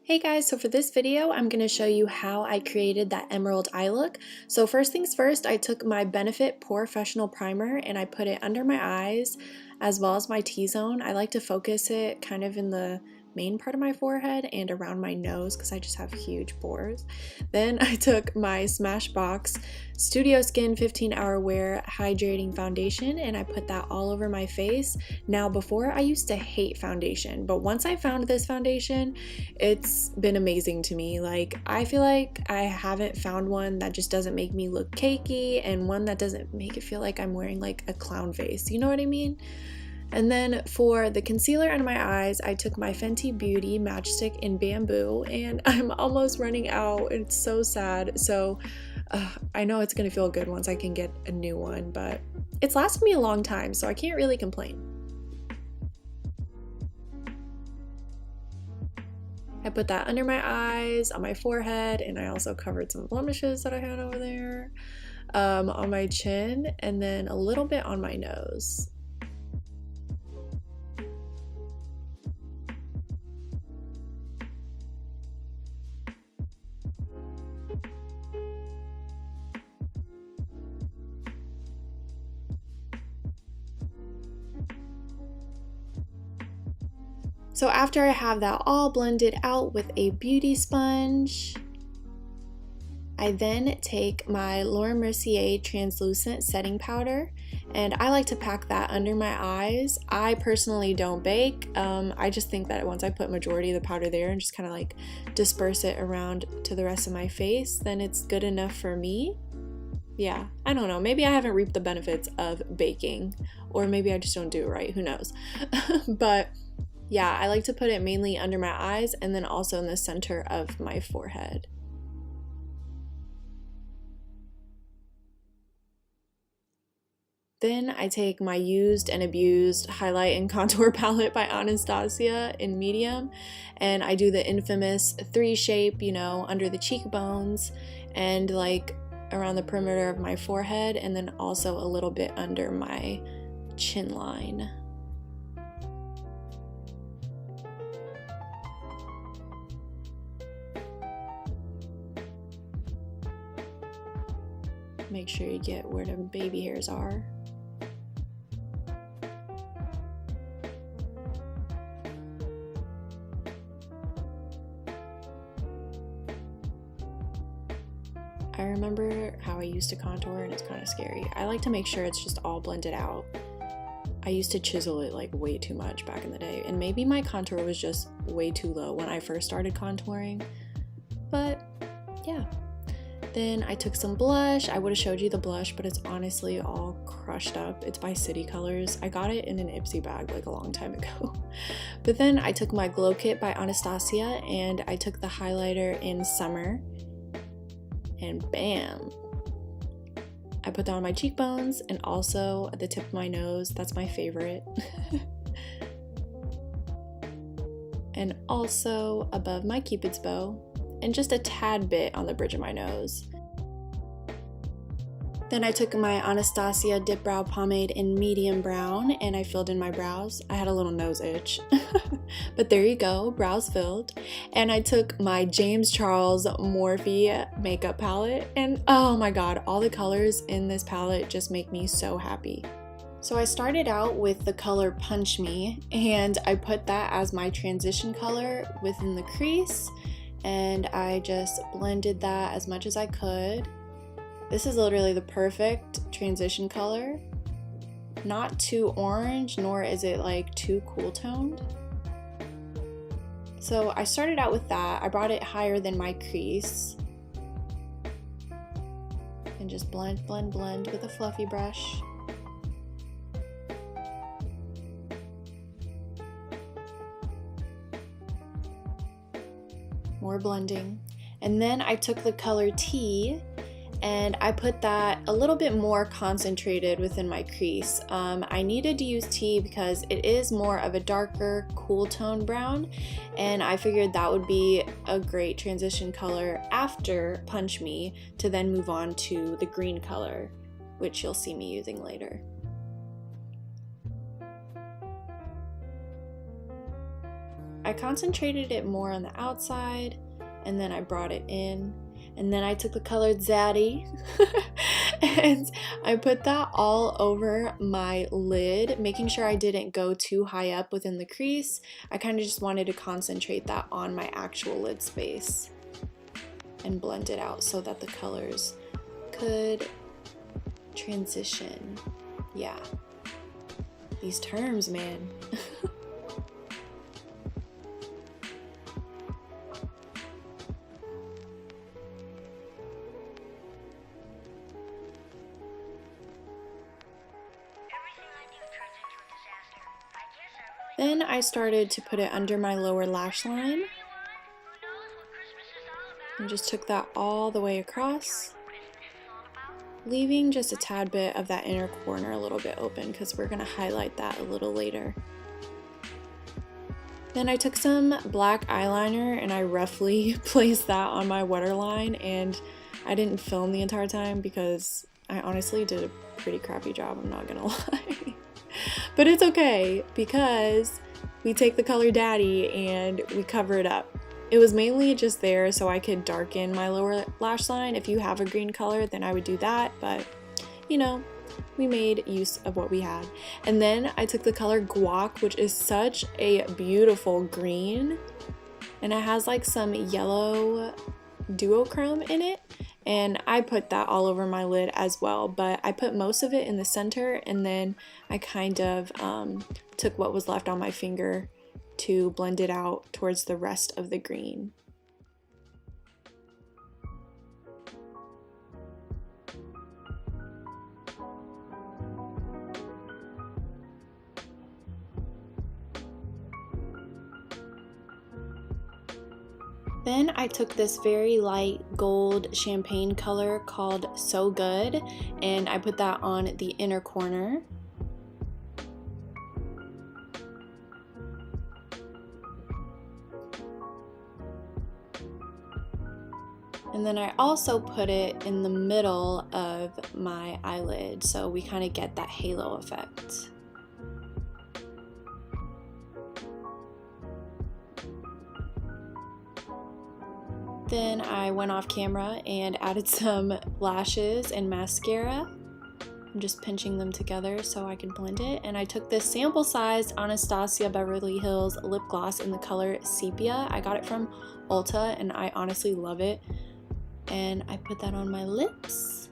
Hey guys, so for this video, I'm going to show you how I created that emerald eye look. So first things first, I took my Benefit Professional Primer and I put it under my eyes as well as my T-zone. I like to focus it kind of in the main part of my forehead and around my nose because I just have huge pores. Then I took my Smashbox Studio Skin 15-Hour Wear Hydrating Foundation and I put that all over my face. Now before I used to hate foundation, but once I found this foundation, it's been amazing to me. Like, I feel like I haven't found one that just doesn't make me look cakey and one that doesn't make it feel like I'm wearing like a clown face, you know what I mean? And then for the concealer under my eyes, I took my Fenty Beauty Matchstick in Bamboo, and I'm almost running out. It's so sad. So I know it's gonna feel good once I can get a new one, but it's lasted me a long time, so I can't really complain. I put that under my eyes, on my forehead, and I also covered some blemishes that I had over there, on my chin, and then a little bit on my nose. So after I have that all blended out with a beauty sponge, I then take my Laura Mercier translucent setting powder and I like to pack that under my eyes. I personally don't bake. I just think that once I put majority of the powder there and just kind of like disperse it around to the rest of my face, then it's good enough for me. Yeah, I don't know. Maybe I haven't reaped the benefits of baking, or maybe I just don't do it right. Who knows? But yeah, I like to put it mainly under my eyes and then also in the center of my forehead. Then I take my used and abused highlight and contour palette by Anastasia in medium, and I do the infamous 3 shape, you know, under the cheekbones and like around the perimeter of my forehead, and then also a little bit under my chin line. Make sure you get where the baby hairs are. I remember how I used to contour and it's kind of scary. I like to make sure it's just all blended out. I used to chisel it like way too much back in the day, and maybe my contour was just way too low when I first started contouring, but yeah. Then I took some blush. I would have showed you the blush, but it's honestly all crushed up. It's by City Colors. I got it in an Ipsy bag like a long time ago. But then I took my Glow Kit by Anastasia and I took the highlighter in Summer, and bam! I put that on my cheekbones and also at the tip of my nose. That's my favorite. And also above my Cupid's bow, and just a tad bit on the bridge of my nose. Then I took my Anastasia Dip Brow Pomade in medium brown and I filled in my brows. I had a little nose itch, but there you go, brows filled. And I took my James Charles Morphe makeup palette, and oh my god, all the colors in this palette just make me so happy. So I started out with the color Punch Me, and I put that as my transition color within the crease, and I just blended that as much as I could. This is literally the perfect transition color. Not too orange, nor is it like too cool toned. So I started out with that. I brought it higher than my crease. And just blend, blend, blend with a fluffy brush. More blending. And then I took the color Tea and I put that a little bit more concentrated within my crease. I needed to use Tea because it is more of a darker, cool tone brown, and I figured that would be a great transition color after Punch Me to then move on to the green color, which you'll see me using later. I concentrated it more on the outside, and then I brought it in. And then I took the color Zaddy and I put that all over my lid, making sure I didn't go too high up within the crease. I kind of just wanted to concentrate that on my actual lid space and blend it out so that the colors could transition. Yeah, these terms, man. Then I started to put it under my lower lash line and just took that all the way across, leaving just a tad bit of that inner corner a little bit open because we're going to highlight that a little later. Then I took some black eyeliner and I roughly placed that on my waterline, and I didn't film the entire time because I honestly did a pretty crappy job, I'm not gonna lie. But it's okay because we take the color Daddy and we cover it up. It was mainly just there so I could darken my lower lash line. If you have a green color, then I would do that, but you know, we made use of what we had. And then I took the color Guac, which is such a beautiful green, and it has like some yellow duochrome in it, and I put that all over my lid as well, but I put most of it in the center, and then I kind of took what was left on my finger to blend it out towards the rest of the green. Then I took this very light gold champagne color called So Good, and I put that on the inner corner. And then I also put it in the middle of my eyelid, so we kind of get that halo effect. Then I went off camera and added some lashes and mascara. I'm just pinching them together so I can blend it. And I took this sample-sized Anastasia Beverly Hills lip gloss in the color Sepia. I got it from Ulta and I honestly love it. And I put that on my lips.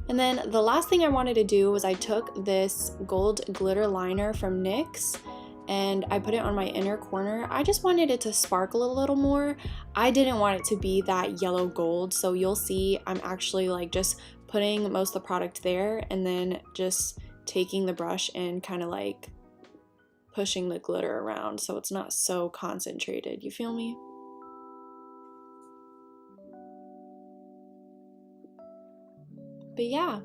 And then the last thing I wanted to do was I took this gold glitter liner from NYX and I put it on my inner corner. I just wanted it to sparkle a little more. I didn't want it to be that yellow gold, so you'll see I'm actually like just putting most of the product there and then just taking the brush and kind of like pushing the glitter around so it's not so concentrated. You feel me? But yeah,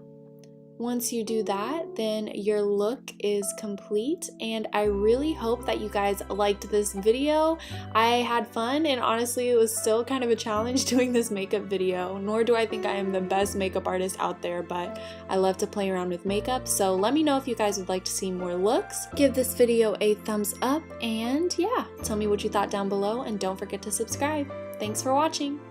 once you do that, then your look is complete, and I really hope that you guys liked this video. I had fun, and honestly it was still kind of a challenge doing this makeup video, nor do I think I am the best makeup artist out there, but I love to play around with makeup. So let me know if you guys would like to see more looks. Give this video a thumbs up, and yeah, tell me what you thought down below, and don't forget to subscribe. Thanks for watching.